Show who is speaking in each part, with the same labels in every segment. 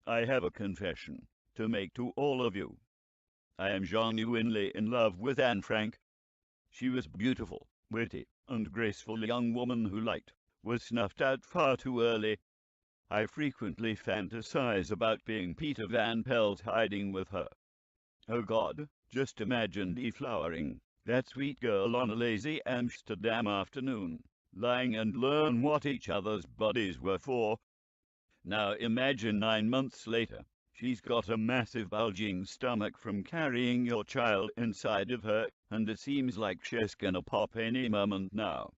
Speaker 1: I have a confession to make to all of you. I am genuinely in love with Anne Frank. She was beautiful, witty, and graceful young woman who light was snuffed out far too early. I frequently fantasize about being Peter Van Pelt hiding with her. Oh God, just imagine deflowering that sweet girl on a lazy Amsterdam afternoon, lying and learn what each other's bodies were for. Now imagine 9 months later, she's got a massive bulging stomach from carrying your child inside of her, and it seems like she's gonna pop any moment now.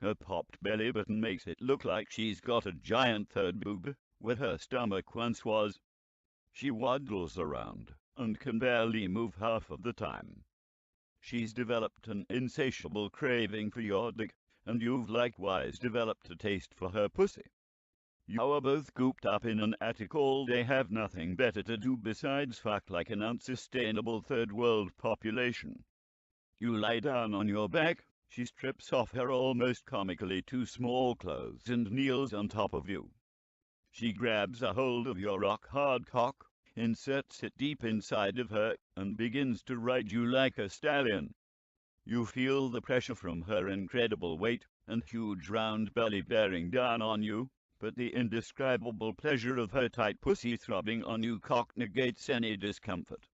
Speaker 1: Her popped belly button makes it look like she's got a giant third boob, where her stomach once was. She waddles around and can barely move half of the time. She's developed an insatiable craving for your dick, and you've likewise developed a taste for her pussy. You are both cooped up in an attic all day, have nothing better to do besides fuck like an unsustainable third world population. You lie down on your back, she strips off her almost comically too small clothes and kneels on top of you. She grabs a hold of your rock-hard cock, inserts it deep inside of her, and begins to ride you like a stallion. You feel the pressure from her incredible weight and huge round belly bearing down on you, but the indescribable pleasure of her tight pussy throbbing on you cock negates any discomfort.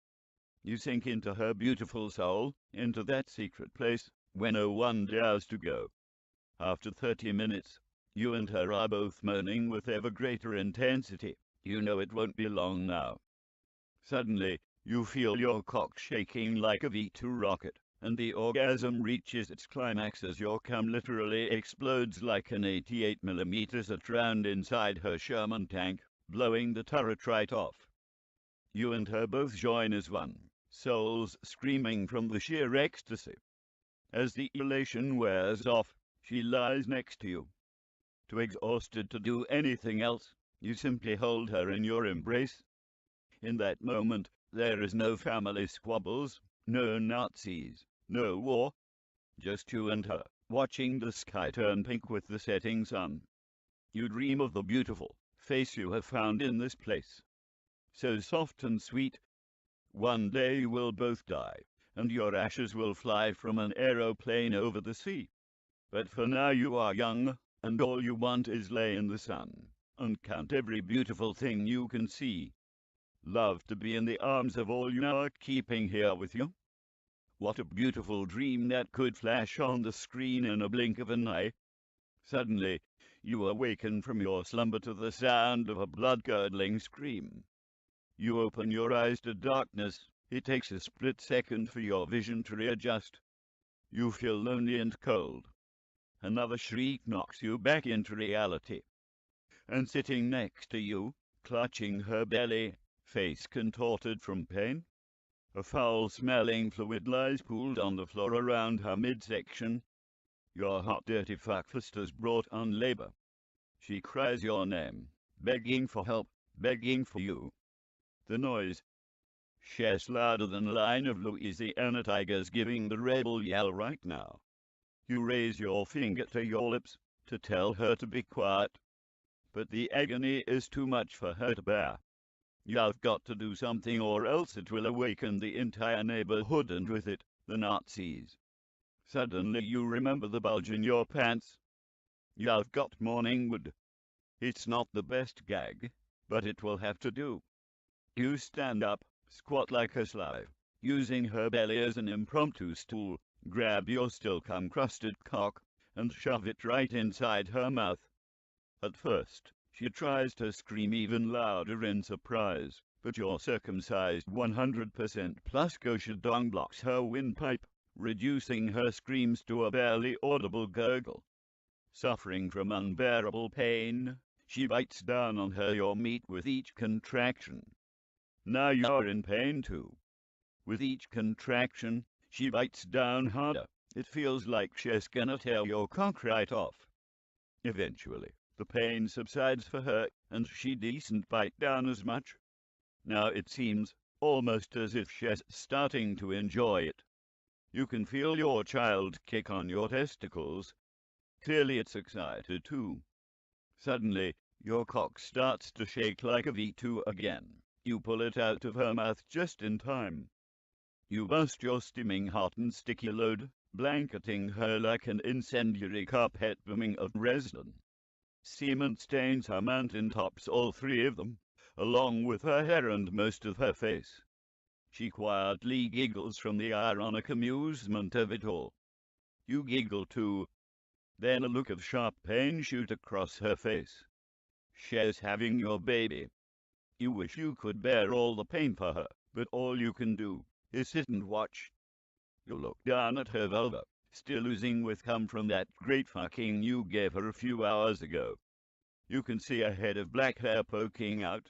Speaker 1: You sink into her beautiful soul, into that secret place where no one dares to go. After 30 minutes, you and her are both moaning with ever greater intensity. You know it won't be long now. Suddenly, you feel your cock shaking like a V2 rocket, and the orgasm reaches its climax as your cum literally explodes like an 88mm at round inside her Sherman tank, blowing the turret right off. You and her both join as one, souls screaming from the sheer ecstasy. As the elation wears off, she lies next to you. Too exhausted to do anything else, you simply hold her in your embrace. In that moment, there is no family squabbles, no Nazis, no war. Just you and her, watching the sky turn pink with the setting sun. You dream of the beautiful face you have found in this place. So soft and sweet. One day you will both die, and your ashes will fly from an aeroplane over the sea. But for now you are young, and all you want is lay in the sun, and count every beautiful thing you can see. Love to be in the arms of all you are keeping here with you. What a beautiful dream that could flash on the screen in a blink of an eye. Suddenly, you awaken from your slumber to the sound of a blood-curdling scream. You open your eyes to darkness. It takes a split second for your vision to readjust. You feel lonely and cold. Another shriek knocks you back into reality. And sitting next to you, clutching her belly, face contorted from pain, a foul-smelling fluid lies pooled on the floor around her midsection. Your hot, dirty fuckfist has brought on labor. She cries your name, begging for help, begging for you. The noise, she's louder than a line of Louisiana tigers giving the rebel yell right now. You raise your finger to your lips to tell her to be quiet, but the agony is too much for her to bear. You've got to do something or else it will awaken the entire neighborhood and with it, the Nazis. Suddenly you remember the bulge in your pants. You've got morning wood. It's not the best gag, but it will have to do. You stand up, squat like a slave, using her belly as an impromptu stool, grab your still cum-crusted cock, and shove it right inside her mouth. At first, she tries to scream even louder in surprise, but your circumcised 100% plus kosher dong blocks her windpipe, reducing her screams to a barely audible gurgle. Suffering from unbearable pain, she bites down on your meat with each contraction. Now you're in pain too. With each contraction, she bites down harder. It feels like she's gonna tear your cock right off. Eventually, the pain subsides for her, and she decent bite down as much. Now it seems almost as if she's starting to enjoy it. You can feel your child kick on your testicles. Clearly it's excited too. Suddenly, Your cock starts to shake like a V2 again. You pull it out of her mouth just in time. You bust your steaming hot and sticky load, blanketing her like an incendiary carpet booming of resin. Semen stains her mountain tops, all three of them, along with her hair and most of her face. She quietly giggles from the ironic amusement of it all. You giggle too. Then a look of sharp pain shoots across her face. She's having your baby. You wish you could bear all the pain for her, but all you can do is sit and watch. You look down at her vulva, still oozing with cum from that great fucking you gave her a few hours ago. You can see a head of black hair poking out.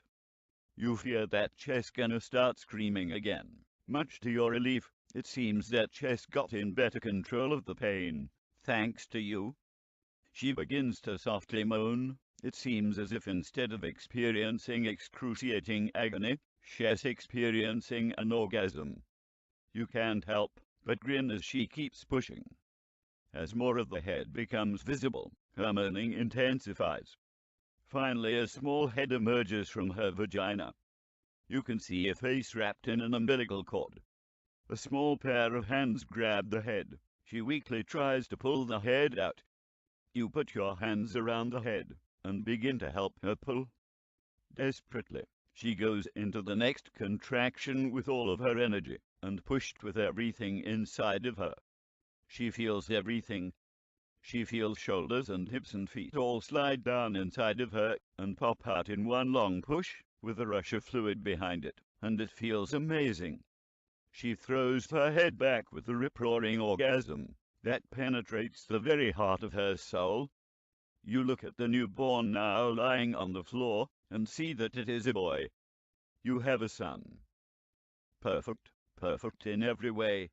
Speaker 1: You fear that Chess gonna start screaming again. Much to your relief, it seems that Chess got in better control of the pain, thanks to you. She begins to softly moan. It seems as if instead of experiencing excruciating agony, she's experiencing an orgasm. You can't help but grin as she keeps pushing. As more of the head becomes visible, her moaning intensifies. Finally, a small head emerges from her vagina. You can see a face wrapped in an umbilical cord. A small pair of hands grab the head. She weakly tries to pull the head out. You put your hands around the head and begin to help her pull. Desperately, she goes into the next contraction with all of her energy and pushed with everything inside of her. She feels everything. She feels shoulders and hips and feet all slide down inside of her and pop out in one long push with a rush of fluid behind it, and it feels amazing. She throws her head back with a rip-roaring orgasm that penetrates the very heart of her soul. You look at the newborn now lying on the floor and see that it is a boy. You have a son. Perfect, perfect in every way.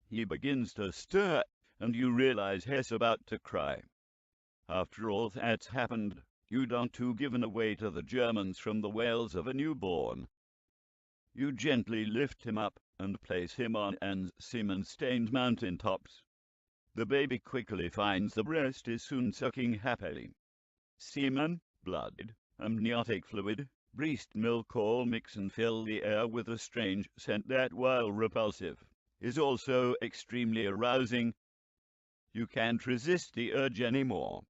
Speaker 1: He begins to stir, and you realize he's about to cry. After all that's happened, you don't too given away to the Germans from the wails of a newborn. You gently lift him up and place him on Anne's semen-stained mountain tops. The baby quickly finds the breast is soon sucking happily. Semen, blood, amniotic fluid, breast milk all mix and fill the air with a strange scent that, while repulsive, is also extremely arousing. You can't resist the urge anymore.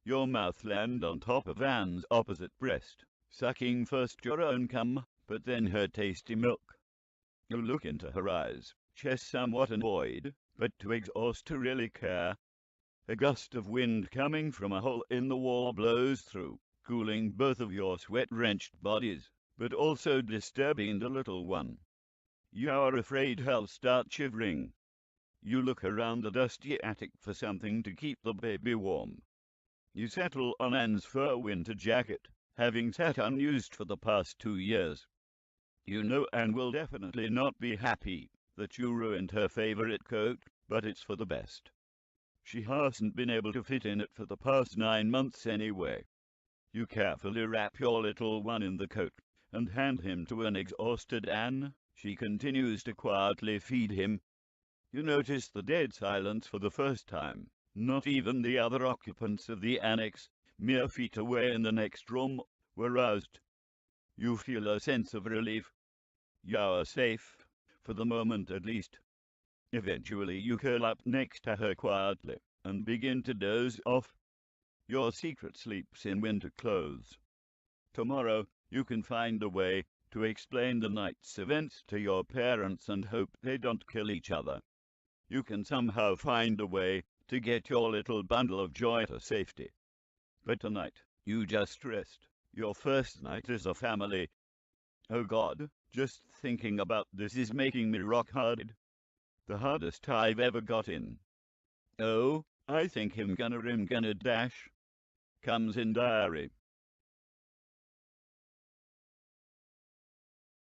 Speaker 1: Your mouth lands on top of Anne's opposite breast, sucking first your own cum, but then her tasty milk. You look into her eyes, chest somewhat annoyed, but too exhausted to really care. A gust of wind coming from a hole in the wall blows through, cooling both of your sweat-drenched bodies, but also disturbing the little one. You are afraid he'll start shivering. You look around the dusty attic for something to keep the baby warm. You settle on Anne's fur winter jacket, having sat unused for the past 2 years. You know Anne will definitely not be happy that you ruined her favorite coat, but it's for the best. She hasn't been able to fit in it for the past 9 months anyway. You carefully wrap your little one in the coat and hand him to an exhausted Anne. She continues to quietly feed him. You notice the dead silence for the first time. Not even the other occupants of the annex, mere feet away in the next room, were roused. You feel a sense of relief. You are safe, for the moment at least. Eventually you curl up next to her quietly and begin to doze off. Your secret sleeps in winter clothes. Tomorrow you can find a way to explain the night's events to your parents and hope they don't kill each other. You can somehow find a way to get your little bundle of joy to safety. But tonight, you just rest. Your first night as a family. Oh God, just thinking about this is making me rock hard. The hardest I've ever got in. Oh, I think him gonna dash. Comes in diary.